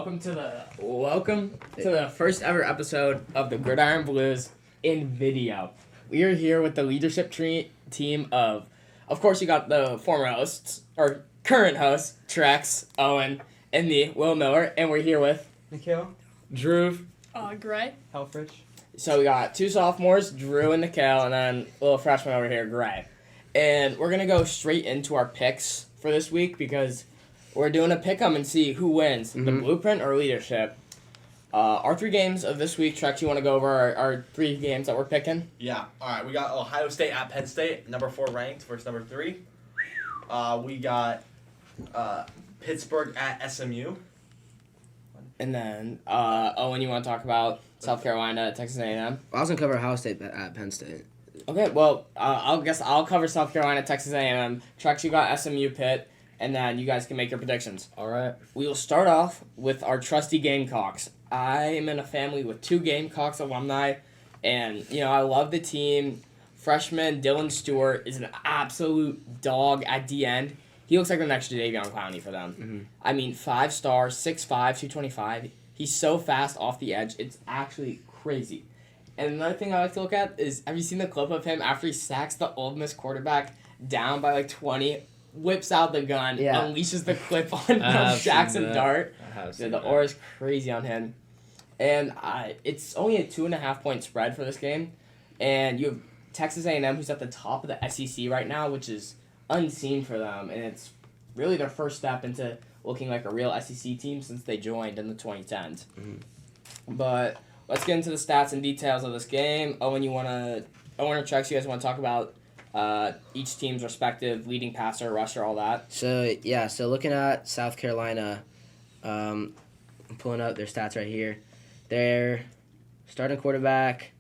welcome to the first ever episode of the Gridiron Blues in video. We are here with the leadership team of course, you got the former hosts or current hosts, Trex, Owen, and me, Will Miller, and we're here with Nikhil, Drew, Gray, Helfrich. So we got two sophomores, Drew and Nikhil, and then a little freshman over here, Gray. And we're gonna go straight into our picks for this week because we're doing a pick 'em and see who wins, the blueprint or leadership. Our 3 games of this week, Trex, you want to go over our 3 games that we're picking? Yeah. All right. We got Ohio State at Penn State, number 4 ranked versus number 3. We got Pittsburgh at SMU. And then, Owen, you want to talk about South Carolina at Texas A&M? I was going to cover Ohio State at Penn State. Okay, well, I'll cover South Carolina, Texas A&M. Trex, you got SMU Pitt, and then you guys can make your predictions. All right. We will start off with our trusty Gamecocks. I am in a family with 2 Gamecocks alumni, and, I love the team. Freshman Dylan Stewart is an absolute dog at the end. He looks like the next Jadeveon Clowney for them. Mm-hmm. I mean, 5 stars, 6'5", 225. He's so fast off the edge. It's actually crazy. And another thing I like to look at is, have you seen the clip of him after he sacks the Ole Miss quarterback down by 20, whips out the gun, unleashes the clip on Jackson Dart? The aura is crazy on him. And it's only a 2.5-point spread for this game. And you have Texas A&M, who's at the top of the SEC right now, which is unseen for them. And it's really their first step into looking like a real SEC team since they joined in the 2010s. Mm-hmm. But let's get into the stats and details of this game. Owen or Trex, you guys want to talk about each team's respective leading passer, rusher, all that? So looking at South Carolina, I'm pulling up their stats right here. Their starting quarterback,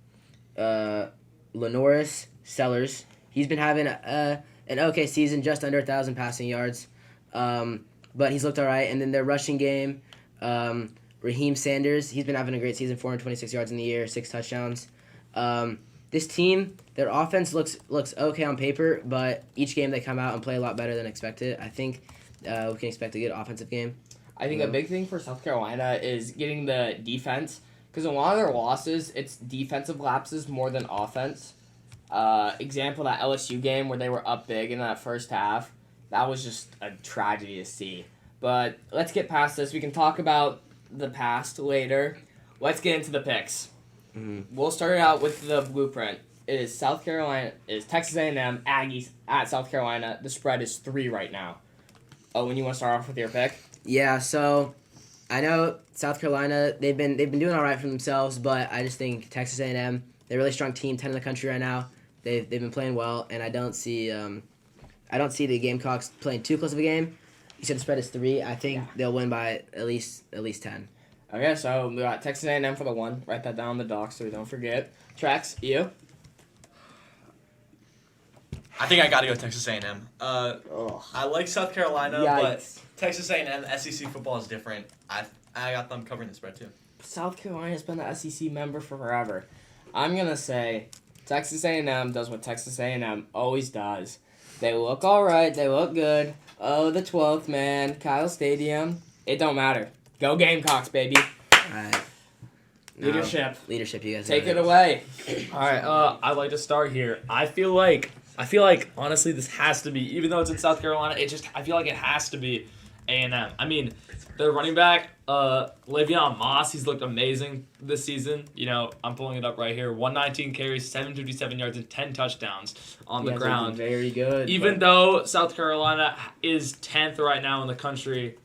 Lenoris Sellers, he's been having an okay season, just under 1,000 passing yards, but he's looked all right. And then their rushing game, Raheem Sanders, he's been having a great season, 426 yards in the year, 6 touchdowns. This team, their offense looks okay on paper, but each game they come out and play a lot better than expected. I think we can expect a good offensive game. I think a big thing for South Carolina is getting the defense, because in a lot of their losses, it's defensive lapses more than offense. Example, that LSU game where they were up big in that first half, that was just a tragedy to see. But let's get past this. We can talk about the past later. Let's get into the picks. Mm-hmm. We'll start it out with the blueprint. It is Texas A&M, Aggies at South Carolina. The spread is 3 right now. Oh, when you want to start off with your pick? Yeah, so I know South Carolina, they've been doing all right for themselves, but I just think Texas A&M, they're a really strong team, 10 in the country right now. They've been playing well, and I don't see the Gamecocks playing too close of a game. You said the spread is 3. I think they'll win by at least 10. Okay, so we got Texas A&M for the 1. Write that down on the doc so we don't forget. Trex, you? I think I got to go Texas A&M. I like South Carolina, but Texas A&M, SEC football is different. I got them covering the spread too. South Carolina's been the SEC member for forever. I'm going to say Texas A&M does what Texas A&M always does. They look all right. They look good. Oh, the 12th man, Kyle Stadium. It don't matter. Go Gamecocks, baby. All right. Leadership, you guys take it away. All right, I'd like to start here. I feel like honestly this has to be, even though it's in South Carolina, I feel like it has to be A&M. I mean, their running back, Le'Veon Moss, he's looked amazing this season. I'm pulling it up right here. 119 carries, 757 yards, and 10 touchdowns on the ground. Very good. Even though South Carolina is 10th right now in the country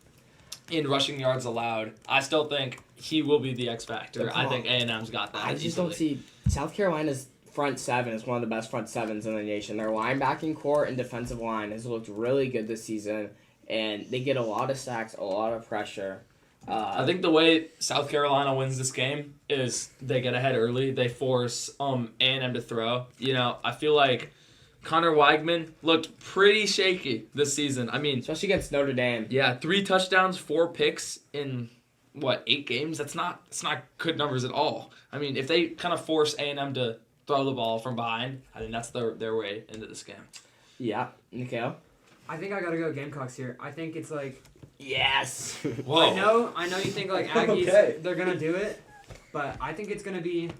in rushing yards allowed, I still think he will be the X factor. I think A&M's got that. I just don't see South Carolina's front 7 is one of the best front 7s in the nation. Their linebacking core and defensive line has looked really good this season, and they get a lot of sacks, a lot of pressure. I think the way South Carolina wins this game is they get ahead early. They force A&M to throw. I feel like Connor Weigman looked pretty shaky this season. I mean, especially against Notre Dame. Yeah, 3 touchdowns, 4 picks in 8 games? That's not good numbers at all. I mean, if they kind of force A&M to throw the ball from behind, I think that's their way into this game. Yeah, Nikhil? I think I gotta go Gamecocks here. I think it's like Yes. Whoa. I know you think like Aggies they're gonna do it, but I think it's gonna be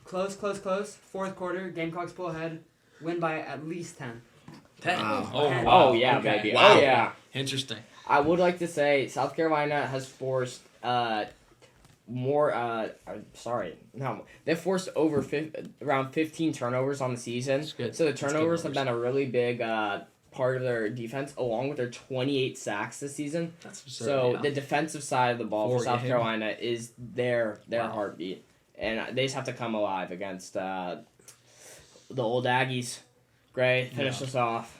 close. Fourth quarter, Gamecocks pull ahead, win by at least 10. 10. Wow. Oh, Ten. wow. Oh yeah, Okay. baby. Wow. Oh yeah. Interesting. I would like to say South Carolina has forced they've forced around 15 turnovers on the season. That's good. So the That's good turnovers have numbers. been a really big part of their defense, along with their 28 sacks this season. That's absurd. So yeah. the defensive side of the ball for 4 South game. Carolina is their Wow. heartbeat, and they just have to come alive against the old Aggies. Gray, finish us off.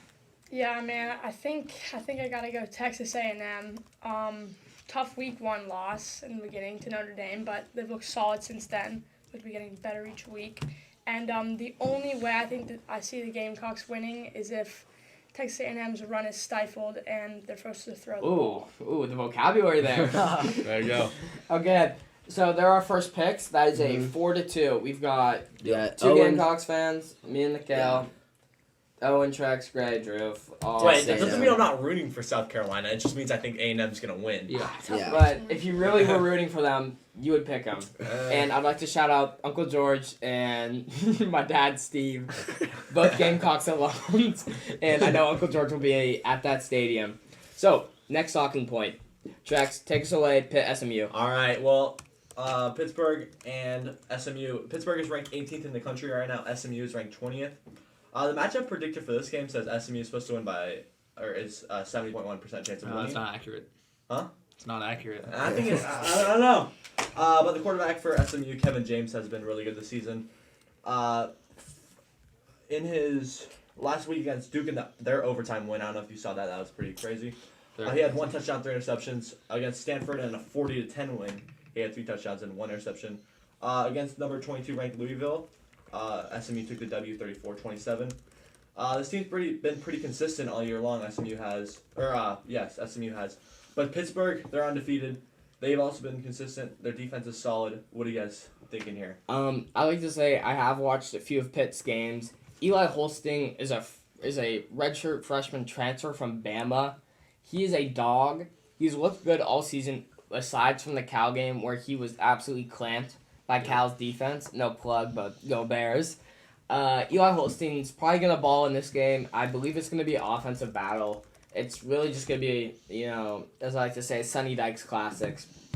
Yeah, man. I think I gotta go Texas A&M. Tough week 1 loss in the beginning to Notre Dame, but they've looked solid since then. They've been getting better each week. And the only way I think that I see the Gamecocks winning is if Texas A&M's run is stifled and they're forced to throw the ball. Ooh, the vocabulary there. There you go. Okay, so they're our first picks. That is a 4-2. We've got Yeah, 2 Owen. Gamecocks fans, me and Nikhil, Owen, Trex, Gray, Drew. All Wait, six. that doesn't mean I'm not rooting for South Carolina. It just means I think A&M's gonna win. Yeah. Yeah. But if you really were rooting for them, you would pick them. And I'd like to shout out Uncle George and my dad, Steve, both Gamecocks alums. And I know Uncle George will be at that stadium. So, next talking point. Trex, take us away, Pitt SMU. All right. Well, Pittsburgh and SMU. Pittsburgh is ranked 18th in the country right now. SMU is ranked 20th. The matchup predictor for this game says SMU is supposed to win by, or is 70.1% chance of No, winning. that's not accurate. Huh? It's not accurate. I think it's, I don't know. But the quarterback for SMU, Kevin James, has been really good this season. In his last week against Duke in their overtime win, I don't know if you saw that. That was pretty crazy. He had 1 touchdown, 3 interceptions. Against Stanford in a 40-10 win, he had 3 touchdowns and 1 interception. Against number 22 ranked Louisville, SMU took the W 34-27. This team's been pretty consistent all year long. SMU has. But Pittsburgh, they're undefeated. They've also been consistent. Their defense is solid. What are you guys thinking here? I like to say I have watched a few of Pitt's games. Eli Holsting is a redshirt freshman transfer from Bama. He is a dog. He's looked good all season, aside from the Cal game where he was absolutely clamped by Cal's defense. No plug, but go Bears. Eli Holstein's probably going to ball in this game. I believe it's going to be an offensive battle. It's really just going to be, as I like to say, Sonny Dykes a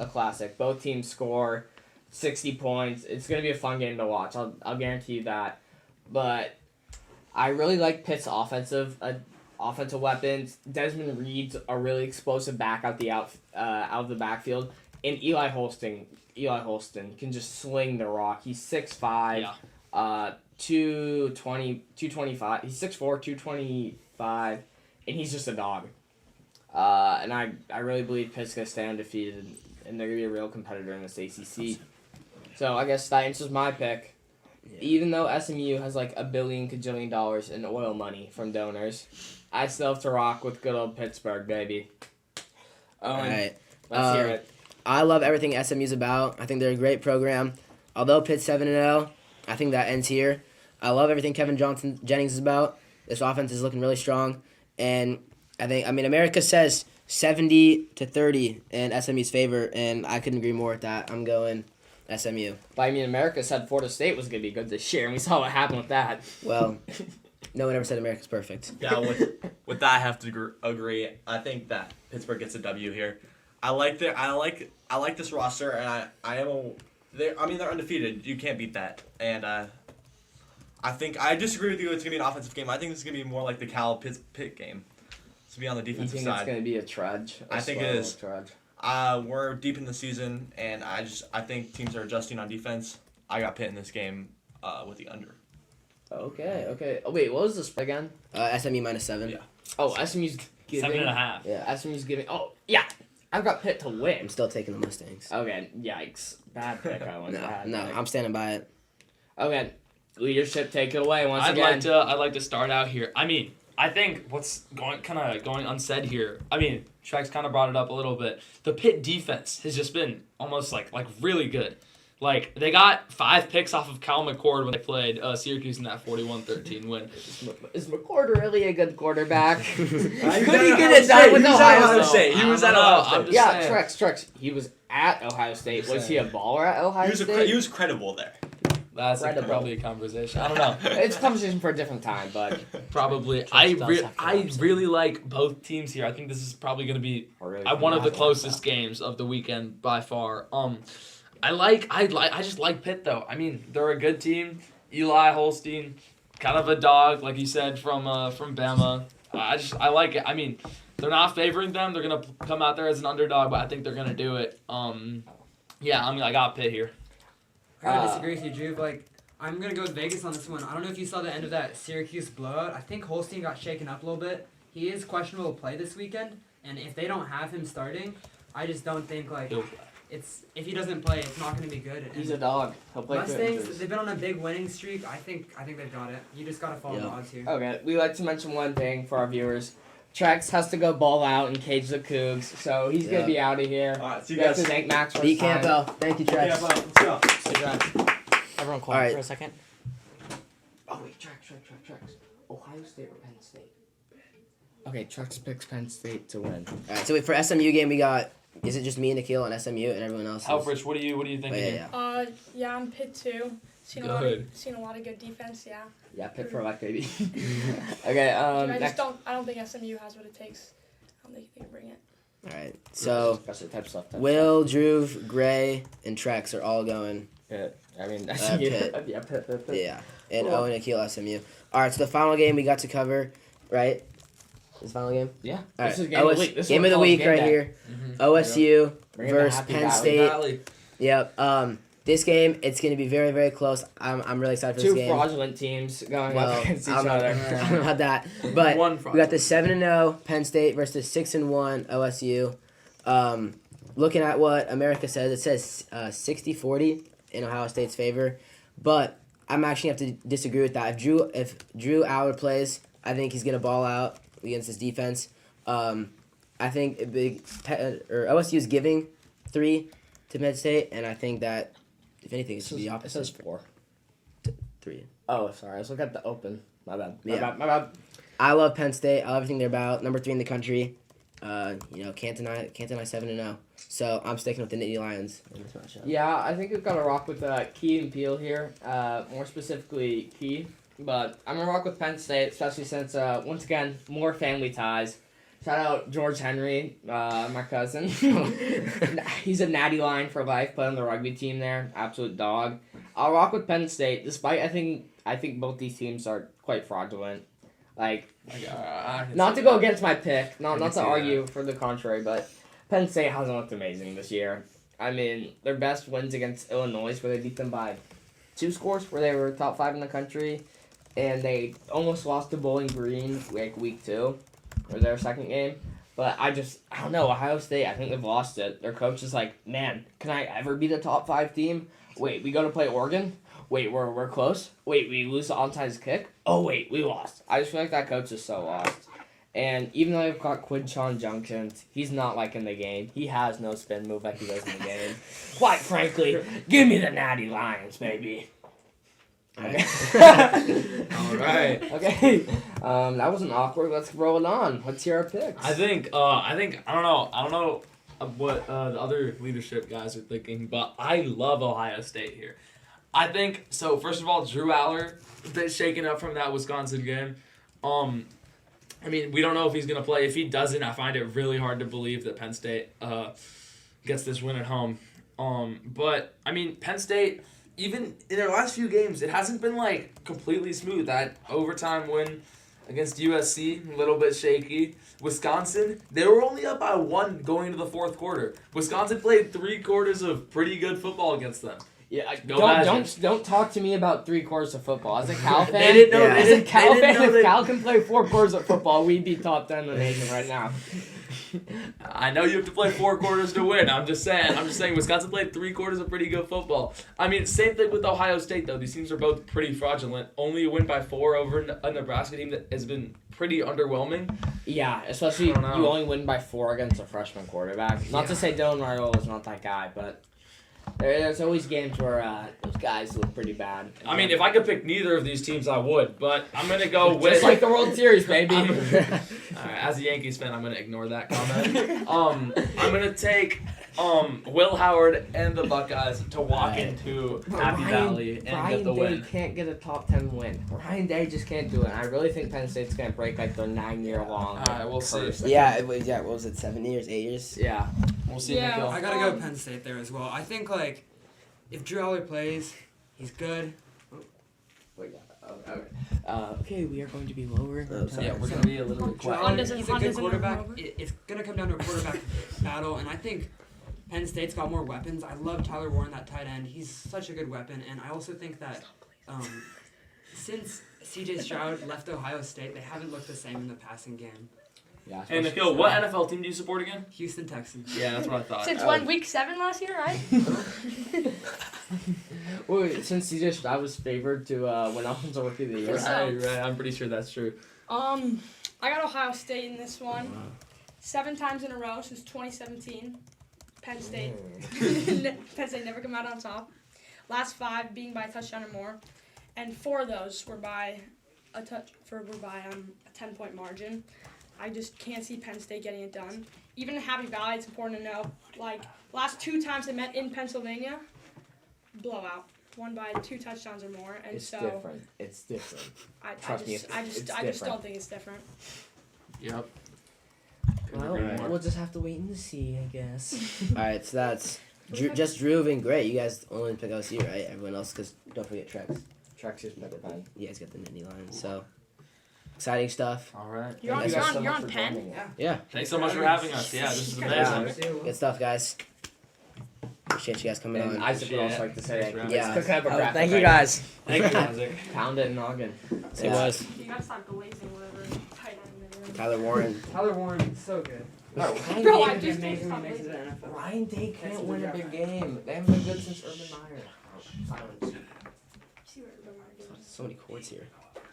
classic. Both teams score 60 points. It's going to be a fun game to watch. I'll guarantee you that. But I really like Pitt's offensive weapons. Desmond Reed's a really explosive back out of the backfield. And Eli Holston can just sling the rock. He's 6'5", 225. He's 6'4", 225, and he's just a dog. And I really believe Pitt's going to stay undefeated, and they're going to be a real competitor in this ACC. So I guess that answers my pick. Yeah. Even though SMU has like $1 billion kajillion dollars in oil money from donors, I still have to rock with good old Pittsburgh, baby. All right. Let's hear it. I love everything SMU's about. I think they're a great program. Although Pitt's 7-0, I think that ends here. I love everything Kevin Jennings is about. This offense is looking really strong. And America says 70-30 in SMU's favor, and I couldn't agree more with that. I'm going SMU. But America said Florida State was going to be good this year, and we saw what happened with that. Well, no one ever said America's perfect. Yeah, with that I have to agree. I think that Pittsburgh gets a W here. I like this roster, and they're undefeated. You can't beat that. And I disagree with you. It's gonna be an offensive game. I think this is gonna be more like the Cal Pitt game. To be on the defensive side. You think it's gonna be a trudge? I think it is. Trudge. We're deep in the season, and I think teams are adjusting on defense. I got Pitt in this game with the under. Okay. Oh wait, what was the spread again? SMU -7. Yeah. Oh, SMU's giving 7.5. Yeah. SMU's giving. Oh yeah, I've got Pitt to win. I'm still taking the Mustangs. Okay, yikes. Bad pick, Owen. No, I'm standing by it. Okay, leadership, take it away once I'd again. like to start out here. I think what's going unsaid here. Trex kind of brought it up a little bit. The Pitt defense has just been almost like really good. Like, they got 5 picks off of Cal McCord when they played Syracuse in that 41-13 win. Is McCord really a good quarterback? Could he He get it done with Ohio State. He was at Ohio State. Yeah, Trex. He was at Ohio State. Was he a baller at Ohio State? He was credible there. That's probably a conversation. I don't know. It's a conversation for a different time, but Probably. I really like both teams here. I think this is probably going to be one of the closest games of the weekend by far. I just like Pitt though. I mean, they're a good team. Eli Holstein, kind of a dog, like you said, from Bama. I like it. I mean, they're not favoring them. They're gonna come out there as an underdog, but I think they're gonna do it. Yeah, I mean, I got Pitt here. I gotta disagree with you, Drew. Like, I'm gonna go with Vegas on this one. I don't know if you saw the end of that Syracuse blowout. I think Holstein got shaken up a little bit. He is questionable to play this weekend, and if they don't have him starting, I just don't think like if he doesn't play, it's not gonna be good. And he's a dog. He'll play Mustangs, they've been on a big winning streak. I think they've got it. You just gotta follow the odds here. Okay, we like to mention one thing for our viewers. Trex has to go ball out and cage the Cougs, so he's gonna be out of here. Alright, see you guys. Thank Max for Be his time. Campbell. Thank you, Trex. Yeah, bye. Let's go. Everyone quiet Alright. for a second. Oh wait, Trex. Ohio State or Penn State? Okay, Trex picks Penn State to win. Alright, so for SMU game we got. Is it just me and Nikhil on SMU and everyone else? Helfrich, what do you think? Yeah, I'm Pitt too. Seen a lot of good defense. Yeah. Yeah, Pitt for life, baby. Okay. I just don't. I don't think SMU has what it takes. I don't think they can bring it. All right. So type stuff. Will, Drew, Gray, and Trex are all going. Pitt. I mean, Pitt. Yeah, Pitt. Yeah, and Cool. Owen and Nikhil SMU. All right. So the final game we got to cover, right? This final game. Yeah. All right. This is game of the week. This is game what of the we week call right game day. here. Mm-hmm. OSU Bring in the versus Happy Penn Valley. State. Yep. This game, it's going to be very, very close. I'm really excited for this Two game. fraudulent teams going Well, up against each I other. don't know about that. But One we got the 7-0 Penn State versus 6-1 OSU. Looking at what America says, it says 60-40 in Ohio State's favor. But I'm actually have to disagree with that. If Drew Allard plays, I think he's going to ball out against his defense. I think OSU is giving 3 to Penn State, and I think that if anything, it should be the opposite. It says 4. 3. Oh, sorry. I was looking at the open. My bad. My Yeah. bad. I love Penn State. I love everything they're about. Number 3 in the country. Can't deny 7-0. So I'm sticking with the Nittany Lions in this matchup. Yeah, I think we've got to rock with Key and Peel here. More specifically, Key. But I'm going to rock with Penn State, especially since, once again, more family ties. Shout out George Henry, my cousin. He's a Natty Lion for life, played on the rugby team there. Absolute dog. I'll rock with Penn State, despite I think both these teams are quite fraudulent. Like, not to go against my pick, not to argue for the contrary, but Penn State hasn't looked amazing this year. I mean, their best wins against Illinois, where they beat them by 2 scores, where they were top 5 in the country, and they almost lost to Bowling Green like week 2. Or their second game. But I don't know. Ohio State, I think they've lost it. Their coach is like, man, can I ever be the top 5 team? Wait, we go to play Oregon? Wait, we're close? Wait, we lose the onside kick? Oh, wait, we lost. I just feel like that coach is so lost. And even though they've got Quinshon Junkins, he's not like in the game. He has no spin move like he does in the game. Quite frankly, give me the Natty Lions, baby. Okay. All right. Okay. That wasn't awkward. Let's roll it on. Let's hear our picks. I think I don't know what the other leadership guys are thinking, but I love Ohio State here. I think so. First of all, Drew Allard a bit shaken up from that Wisconsin game. I mean, we don't know if he's gonna play. If he doesn't, I find it really hard to believe that Penn State gets this win at home. But I mean, Penn State, even in their last few games, it hasn't been like completely smooth. That overtime win against USC, a little bit shaky. Wisconsin, they were only up by 1 going into the 4th quarter. Wisconsin played 3 quarters of pretty good football against them. Yeah, Go don't talk to me about 3 quarters of football. As a Cal fan, They didn't know. Yeah. They as a didn't, Cal they didn't fan, know if Cal can play 4 quarters of football, we'd be top 10 in the nation right now. I know you have to play 4 quarters to win. I'm just saying Wisconsin played 3 quarters of pretty good football. I mean, same thing with Ohio State, though. These teams are both pretty fraudulent. Only a win by 4 over a Nebraska team that has been pretty underwhelming. Yeah, especially I don't know. you only win by 4 against a freshman quarterback. Not to say Dylan Raiola is not that guy, but There's always games where those guys look pretty bad. I mean, if I could pick neither of these teams, I would. But I'm gonna go with just like the World Series, baby. All right, as a Yankees fan, I'm gonna ignore that comment. I'm gonna take Will Howard and the Buckeyes to walk into Happy Valley and get the win. Day can't get a top 10 win. Ryan Day just can't do it. And I really think Penn State's gonna break like their 9-year-long. All right, we'll see. Yeah, what was it, 7 years, 8 years? Yeah. We'll see. Yeah. Nikhil. I gotta go Penn State there as well. I think like if Drew Aller plays, he's good. Okay, we are going to be lower. Oh, sorry. Yeah, we're gonna be a little bit Drew quiet. Aller, doesn't- he's a Han good doesn't have quarterback. him over. It's gonna come down to a quarterback battle, and I think Penn State's got more weapons. I love Tyler Warren, that tight end. He's such a good weapon, and I also think that since C.J. Stroud left Ohio State, they haven't looked the same in the passing game. Yeah. Hey, Nikhil, what NFL team do you support again? Houston Texans. Yeah, that's what I thought. Since when? Week 7 last year, right? Wait, since CJ Stroud was favored to win Offensive Rookie of the Year. Right. I'm pretty sure that's true. I got Ohio State in this one. 7 times in a row since 2017. Penn State. Penn State never come out on top. Last 5 being by a touchdown or more, and 4 of those were by a 10-point margin. I just can't see Penn State getting it done. Even in Happy Valley, it's important to know. Like last 2 times they met in Pennsylvania, blowout. Won by 2 touchdowns or more, and It's so different. It's different. I just don't think it's different. Yep. Well, we'll just have to wait and see, I guess. All right, so that's Drew and great. You guys only pick OSU, right? Everyone else, because don't forget Trex. Trex is better than. You guys got the Nittany line, so exciting stuff. All right. You're on, Thank you guys you're on Penn? Yeah, Thanks so much for having us. Yeah, this is amazing. good stuff, guys. Appreciate you guys coming And on. Isaac would also like to say, Thanks, Yeah. it's cooking up a graphic thank you right guys. Thank you, Isaac. now. Pound it in noggin. It was You gotta stop glazing whatever tight end they're in. Tyler Warren. Tyler Warren, so good. Ryan Bro, I Day, just amazing stop when he makes it glazing. to the NFL. Ryan Day That's can't a win a good big guy. game. They haven't been good since Urban Meyer. Silence. See where the market is. So many chords here.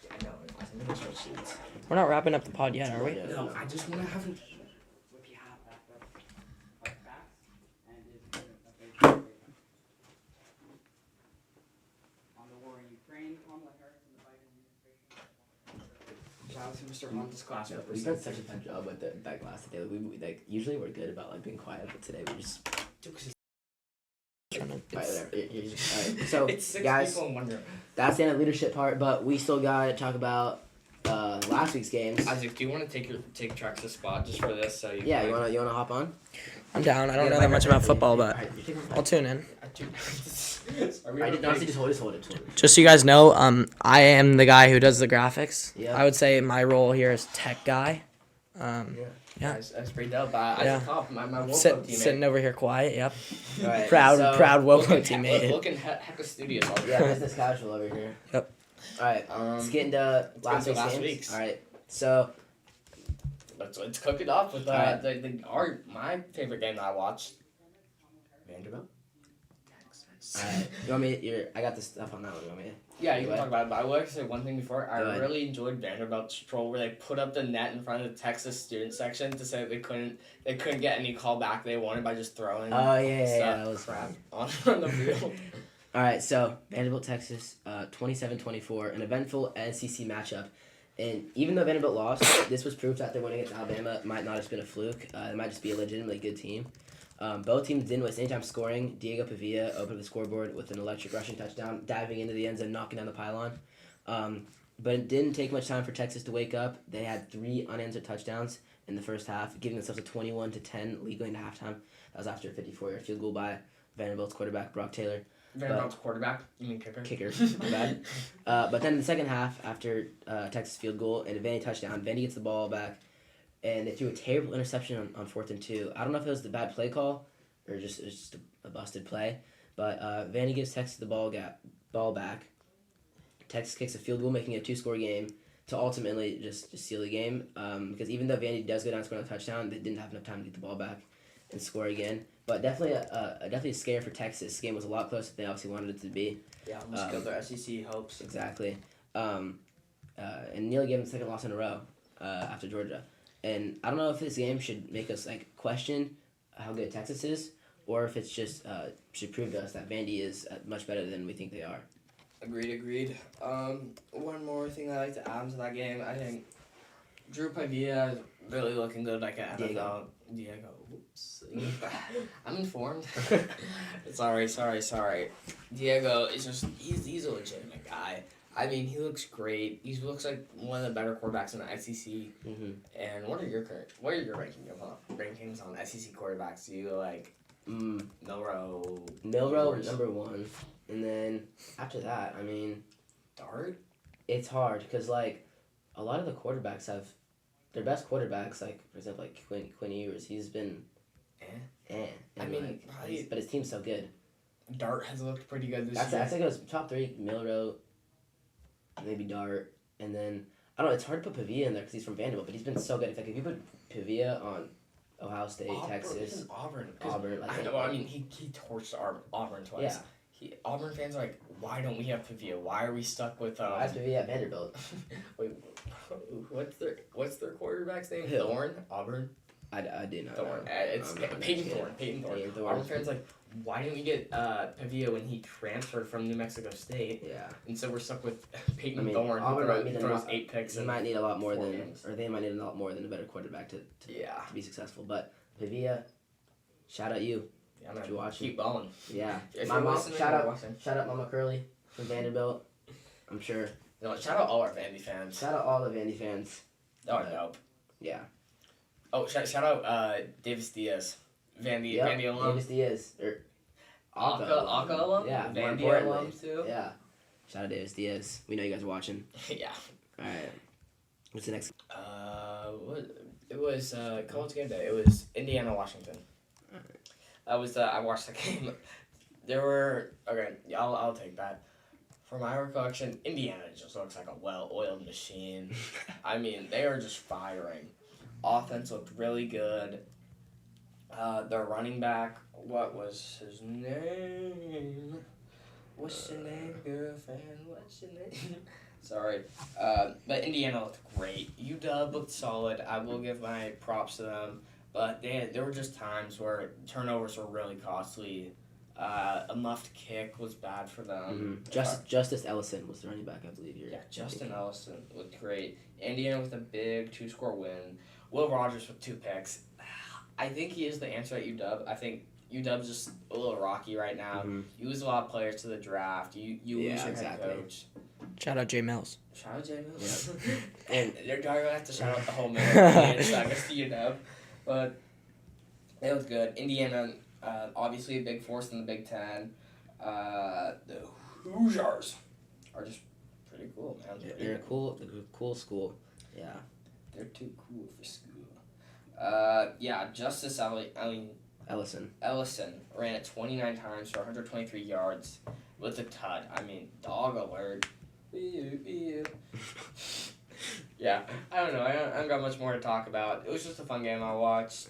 I know. I think it's just sheets. We're not wrapping up the pod yet, are we? No, I just want to have. Shout out to Mr. Hunt's class We've done representative. such a good job with that class today. We like usually we're good about like being quiet, but today we just. Alright, whatever. Alright, so It's 6 guys, people in one room. that's the end of leadership part, but we still gotta talk about last week's games. Isaac, do you want to take Trex's spot just for this? So Yeah, you wanna hop on? I'm down. I don't Yeah, know that much about microphone. football, but Alright, you're taking my I'll tune in. Are we I on did a not big- just hold it. Just so you guys know, I am the guy who does the graphics. Yeah. I would say my role here is tech guy. Yeah. That's pretty dope. I Yeah. top my Wopo teammate. Sitting over here quiet. Yep. Alright, Proud so- Wopo Looking teammate. Looking hecka studious over Yeah, here. business casual over here. Yep. Alright, let's get into last into week's last games. week's. Alright, so Let's cook it up with Alright. my favorite game that I watched. Vanderbilt. alright, you want me? I got the stuff on that one. You want me? Yeah, you Go can talk about it, but I would like to say one thing before. I Go ahead. really enjoyed Vanderbilt's troll where they put up the net in front of the Texas student section to say they couldn't get any call back they wanted by just throwing Oh yeah, stuff that was crap on the field. Alright, so Vanderbilt, Texas, 27-24, an eventful SEC matchup. And even though Vanderbilt lost, this was proof that their win against Alabama might not have just been a fluke. It might just be a legitimately good team. Both teams didn't waste any time scoring. Diego Pavia opened the scoreboard with an electric rushing touchdown, diving into the end zone, knocking down the pylon. But it didn't take much time for Texas to wake up. They had 3 unanswered touchdowns in the first half, giving themselves a 21-10 lead going to halftime. That was after a 54-yard field goal by Vanderbilt's quarterback, Brock Taylor. Vanderbilt's quarterback, you mean kicker? Kicker, my bad. But then in the second half, after Texas field goal and a Vandy touchdown, Vandy gets the ball back, and they threw a terrible interception on 4th and 2. I don't know if it was the bad play call or it was just a busted play, but Vandy gives Texas the ball back. Texas kicks a field goal, making it a 2-score game to ultimately just seal the game. Because even though Vandy does go down and score a touchdown, they didn't have enough time to get the ball back and score again. But definitely a scare for Texas. This game was a lot closer than they obviously wanted it to be. Yeah, almost killed their SEC hopes. Exactly. And nearly gave them the second loss in a row after Georgia. And I don't know if this game should make us question how good Texas is, or if it's just should prove to us that Vandy is much better than we think they are. Agreed. One more thing I like to add to that game, I think Drew Pavia is really looking good like an NFL. Diego. Whoops. I'm informed. Sorry. Diego is just he's a legitimate guy. I mean, he looks great. He looks like one of the better quarterbacks in the SEC. Mm-hmm. And what are your rankings on SEC quarterbacks? Do you like Milroe number 1, and then after that, I mean, Dart? It's hard because like a lot of the quarterbacks have their best quarterbacks. Like for example, like Quinn Ewers, he's been I mean, like, but his team's so good. Dart has looked pretty good this year. I think it was top 3: Milroe, maybe Dart, and then I don't know. It's hard to put Pavia in there because he's from Vanderbilt, but he's been so good. If you put Pavia on Ohio State, Texas, Auburn. Like I know. I mean, he torched Auburn twice. Yeah. Auburn fans are like, why don't we have Pavia? Why are we stuck with? Why is Pavia at Vanderbilt? Wait, what's their quarterback's name? Hill. Thorne. Auburn. I did not Thorne. know. It's Peyton Thorne. Auburn fans like, why didn't we get Pavia when he transferred from New Mexico State? Yeah. And so we're stuck with Peyton Thorne. Auburn who throws 8 picks. They might need a lot more than a better quarterback to be successful. But Pavia, shout out you. Yeah, man. If you're watching. Keep balling. Yeah. If My you're mom. listening, Shout you're watching. out Mama Curly from Vanderbilt. I'm sure. No, shout out all our Vandy fans. Shout out all the Vandy fans. Oh, dope. Yeah. Oh, shout out Davis Diaz. Vandy alum. Davis Diaz. Aka alum? Yeah. Vandy more alum importantly. too? Yeah. Shout out Davis Diaz. We know you guys are watching. Yeah. Alright. What's the next? It was College game day. It was Indiana Washington. That was I watched the game. There were I'll take that. For my recollection, Indiana just looks like a well-oiled machine. I mean, they were just firing. Offense looked really good. Their running back, what was his name? What's your name, girlfriend? What's your name? Sorry. But Indiana looked great. UW looked solid. I will give my props to them. But there were just times where turnovers were really costly. A muffed kick was bad for them. Mm-hmm. Justice Ellison was the running back, I believe. Yeah, Justin Ellison looked great. Indiana with a big 2-score win. Will Rogers with 2 picks. I think he is the answer at UW. I think UW's just a little rocky right now. Mm-hmm. You lose a lot of players to the draft. You lose your head coach. Shout out Jay Mills. Shout out Jay Mills. Yeah. And they're going to have to shout out the whole man. So I guess to UW. But it was good. Indiana, obviously a big force in the Big Ten. The Hoosiers are just pretty cool, man. They're a cool school. Yeah. They're too cool for school. Justice Ellison ran it 29 times for 123 yards with a tud. I mean, dog alert. Yeah, I don't know. I don't got much more to talk about. It was just a fun game I watched.